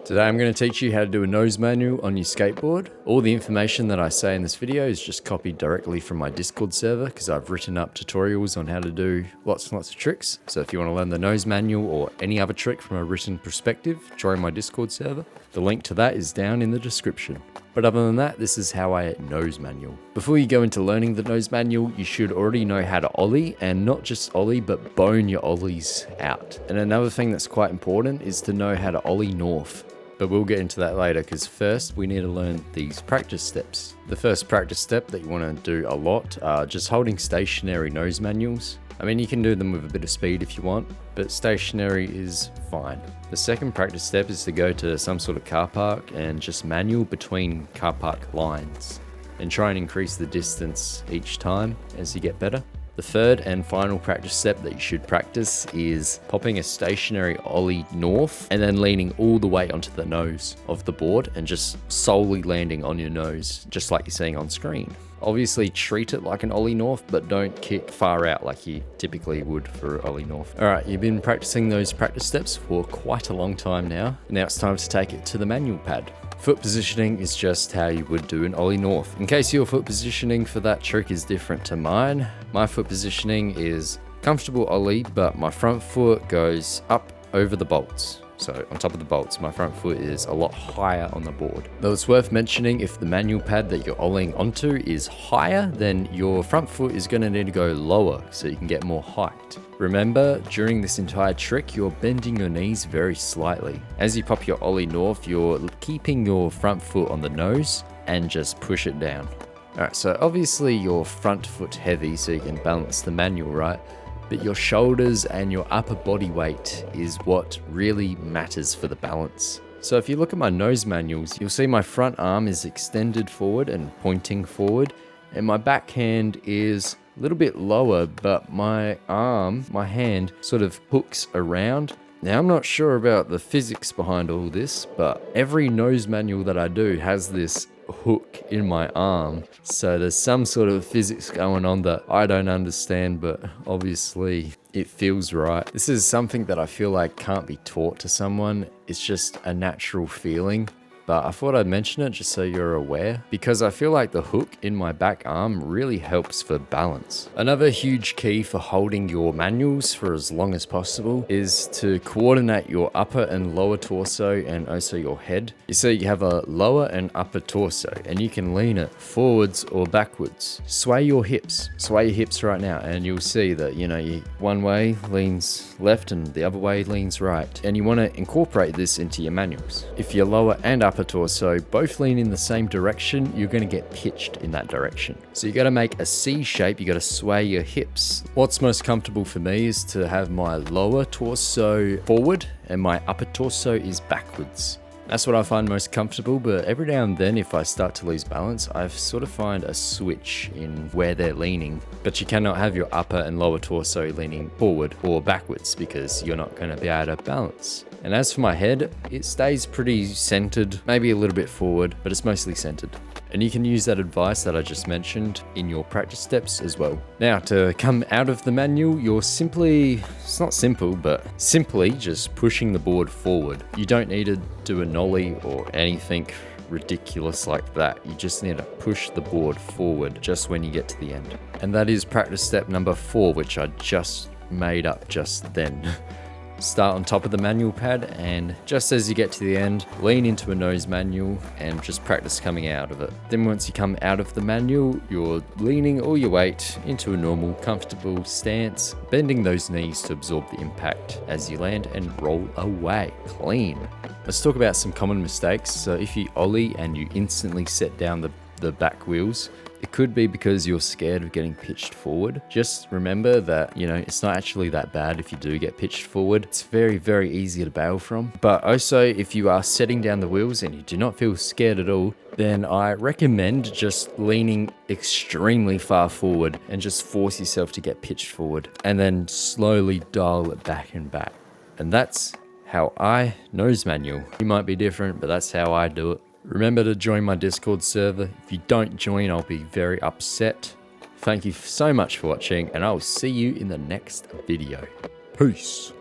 Today I'm going to teach you how to do a nose manual on your skateboard. All the information that I say in this video is just copied directly from my Discord server because I've written up tutorials on how to do lots and lots of tricks. So if you want to learn the nose manual or any other trick from a written perspective, join my Discord server. The link to that is down in the description. But other than that, this is how I nose manual. Before you go into learning the nose manual, you should already know how to ollie, and not just ollie, but bone your ollies out. And another thing that's quite important is to know how to ollie north. But we'll get into that later because first we need to learn these practice steps. The first practice step that you want to do a lot are just holding stationary nose manuals. I mean, you can do them with a bit of speed if you want, but stationary is fine. The second practice step is to go to some sort of car park and just manual between car park lines and try and increase the distance each time as you get better. The third and final practice step that you should practice is popping a stationary ollie north and then leaning all the way onto the nose of the board and just solely landing on your nose, just like you're seeing on screen. Obviously treat it like an ollie north, but don't kick far out like you typically would for ollie north. All right, you've been practicing those practice steps for quite a long time now. Now it's time to take it to the manual pad. Foot positioning is just how you would do an ollie north. In case your foot positioning for that trick is different to mine, my foot positioning is comfortable ollie, but my front foot goes up over the bolts. So on top of the bolts, my front foot is a lot higher on the board. Though it's worth mentioning, if the manual pad that you're ollieing onto is higher, then your front foot is going to need to go lower so you can get more height. Remember, during this entire trick, you're bending your knees very slightly. As you pop your ollie north, you're keeping your front foot on the nose and just push it down. Alright, so obviously your front foot's heavy so you can balance the manual, right? But your shoulders and your upper body weight is what really matters for the balance. So if you look at my nose manuals, you'll see my front arm is extended forward and pointing forward, and my backhand is a little bit lower, but my hand sort of hooks around. Now I'm not sure about the physics behind all this, but every nose manual that I do has this hook in my arm, so there's some sort of physics going on that I don't understand, but obviously it feels right. This is something that I feel like can't be taught to someone. It's just a natural feeling. But I thought I'd mention it just so you're aware, because I feel like the hook in my back arm really helps for balance. Another huge key for holding your manuals for as long as possible is to coordinate your upper and lower torso and also your head. You see, you have a lower and upper torso and you can lean it forwards or backwards. Sway your hips right now, and you'll see that, one way leans left and the other way leans right. And you want to incorporate this into your manuals. If your lower and upper torso both lean in the same direction, you're going to get pitched in that direction. So you got to make a C shape, you got to sway your hips. What's most comfortable for me is to have my lower torso forward and my upper torso is backwards. That's what I find most comfortable, but every now and then if I start to lose balance, I sort of find a switch in where they're leaning. But you cannot have your upper and lower torso leaning forward or backwards because you're not going to be able to balance. And as for my head, it stays pretty centered, maybe a little bit forward, but it's mostly centered. And you can use that advice that I just mentioned in your practice steps as well. Now, to come out of the manual, you're simply just pushing the board forward. You don't need to do a nollie or anything ridiculous like that. You just need to push the board forward just when you get to the end. And that is practice step number 4, which I just made up just then. Start on top of the manual pad, and just as you get to the end, lean into a nose manual and just practice coming out of it. Then once you come out of the manual, you're leaning all your weight into a normal, comfortable stance, bending those knees to absorb the impact as you land and roll away clean. Let's talk about some common mistakes. So if you ollie and you instantly set down the back wheels, it could be because you're scared of getting pitched forward. Just remember that, it's not actually that bad if you do get pitched forward. It's very, very easy to bail from. But also, if you are setting down the wheels and you do not feel scared at all, then I recommend just leaning extremely far forward and just force yourself to get pitched forward and then slowly dial it back and back. And that's how I nose manual. You might be different, but that's how I do it. Remember to join my Discord server. If you don't join, I'll be very upset. Thank you so much for watching, and I'll see you in the next video. Peace.